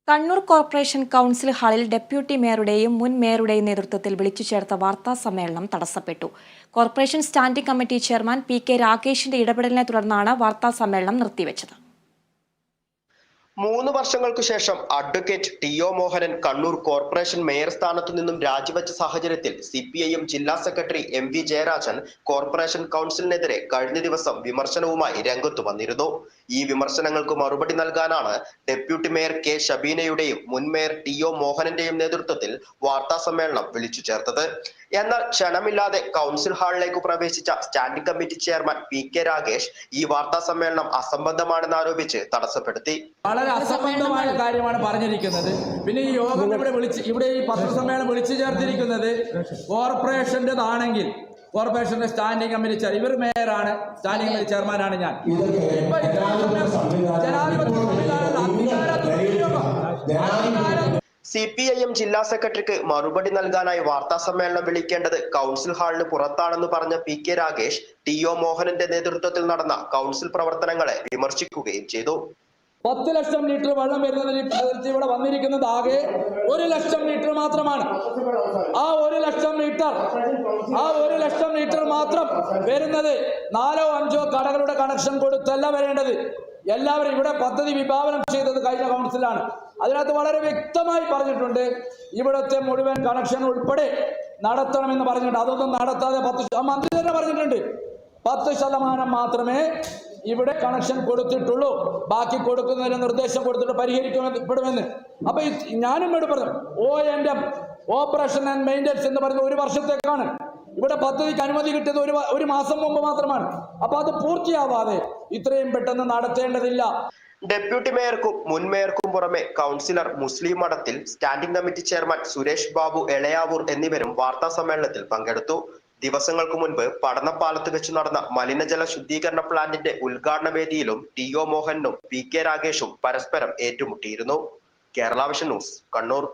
Kannur corporation council ഹാളിൽ deputy മേയറുടെയും മുൻ മേയറുടെയും നേതൃത്വത്തിൽ വിളിച്ചു ചേർത്ത വാർത്താ സമ്മേളനം തടസ്സപ്പെട്ടു. Corporation standing committee chairman P K. രാഗേഷിന്റെ ഇടപെടലിനെ തുടർന്നാണ് വാർത്താ സമ്മേളനം നിർത്തിവെച്ചത്. 3 വർഷങ്ങൾക്കു ശേഷം advocate T O. Mohanan Kannur corporation mayor സ്ഥാനത്തു നിന്നും രാജിവെച്ച സാഹചര്യത്തിൽ CPIM ജില്ലാ സെക്രട്ടറി M.V. ജയരാജൻ കോർപ്പറേഷൻ കൗൺസിലിനെതിരെ കഴിഞ്ഞ ദിവസം വിമർശനവുമായി രംഗത്തു വന്നിരുന്നു. ഈ വിമർശനങ്ങൾക്ക് മറുപടി നൽകാനാണ് ഡെപ്യൂട്ടി മേയർ കെ. ഷബീനയുടെയും മുൻ മേയർ ടി.ഒ. മോഹനന്റെയും നേതൃത്വത്തിൽ വാർത്താ സമ്മേളനം വിളിച്ചു ചേർത്തത്. എന്നാൽ ക്ഷണമില്ലാതെ കൗൺസിൽ ഹാളിലേക്ക് പ്രവേശിച്ച standing committee chairman P K. Ragesh ഈ വാർത്താ സമ്മേളനം അസംബന്ധമാണെന്ന് ആരോപിച്ച് തടസ്സപ്പെടുത്തി. വളരെ അസംബന്ധമായ കാര്യമാണ് പറഞ്ഞിരിക്കുന്നത്. പിന്നെ ഈ യോഗം ഇവിടെ ഈ പത്രസമ്മേളനം വിളിച്ചു ചേർത്തിരിക്കുന്നത് കോർപ്പറേഷൻ്റെതാണെങ്കിൽ കോർപ്പറേഷന്റെ സ്റ്റാൻഡിംഗ് കമ്മിറ്റി ചെയർ ഇവർ മേയറാണ്, സ്റ്റാൻഡിംഗ് കമ്മിറ്റി ചെയർമാനാണ് ഞാൻ. CPIM ജില്ലാ സെക്രട്ടറിക്ക് മറുപടി നൽകാനായി വാർത്താ സമ്മേളനം വിളിക്കേണ്ടത് കൗൺസിൽ ഹാളിന് പുറത്താണെന്ന് പറഞ്ഞ പി.കെ. രാഗേഷ് ടി.ഒ. മോഹനന്റെ നേതൃത്വത്തിൽ നടന്ന കൗൺസിൽ പ്രവർത്തനങ്ങളെ വിമർശിക്കുകയും ചെയ്തു. 10 ലക്ഷം ലിറ്റർ വെള്ളം വരുന്നതിൽ ഇവിടെ വന്നിരിക്കുന്നത് ആകെ 1 ലക്ഷം ലിറ്റർ മാത്രമാണ്. ആ 1 ലക്ഷം ലിറ്റർ മാത്രം വരുന്നത് 4ഓ 5ഓ കടകളുടെ കണക്ഷൻ കൊടുത്തല്ല വരേണ്ടത്. എല്ലാവരും ഇവിടെ പദ്ധതി വിഭാവനം ചെയ്തത് കഴിഞ്ഞ കൗൺസിലാണ്. അതിനകത്ത് വളരെ വ്യക്തമായി പറഞ്ഞിട്ടുണ്ട് ഇവിടുത്തെ മുഴുവൻ കണക്ഷൻ ഉൾപ്പെടെ നടത്തണമെന്ന് പറഞ്ഞിട്ടുണ്ട്. അതൊന്നും നടത്താതെ മന്ത്രി തന്നെ പറഞ്ഞിട്ടുണ്ട് 10% മാത്രമേ ഇവിടെ കണക്ഷൻ കൊടുത്തിട്ടുള്ളൂ, ബാക്കി കൊടുക്കുന്നതിന് നിർദ്ദേശം കൊടുത്തിട്ട് പരിഹരിക്കപ്പെടുമെന്ന്. അപ്പൊ ഞാനും ഇവിടെ പറഞ്ഞു ONM ഓപ്പറേഷൻ ആൻഡ് മെയിൻ്റെനൻസ് എന്ന് പറയുന്ന 1 വർഷത്തേക്കാണ്. ഇവിടെ പദ്ധതിക്ക് അനുമതി കിട്ടിയത് ഒരു മാസം മുമ്പ് മാത്രമാണ്. അപ്പൊ അത് പൂർത്തിയാവാതെ ഇത്രയും പെട്ടെന്ന് നടത്തേണ്ടതില്ല. ഡെപ്യൂട്ടി മേയർക്കും മുൻ മേയർക്കും പുറമെ കൗൺസിലർ മുസ്ലിം മഠത്തിൽ, standing committee chairman Suresh Babu Elayavoor എന്നിവരും വാർത്താ സമ്മേളനത്തിൽ പങ്കെടുത്തു. ദിവസങ്ങൾക്ക് മുൻപ് പടന്നപ്പാലത്ത് വെച്ച് നടന്ന മലിനജല ശുദ്ധീകരണ പ്ലാന്റിന്റെ ഉദ്ഘാടന വേദിയിലും ടി.ഒ. മോഹനും പി.കെ. രാഗേഷും പരസ്പരം ഏറ്റുമുട്ടിയിരുന്നു. Kerala vision news, Kannur.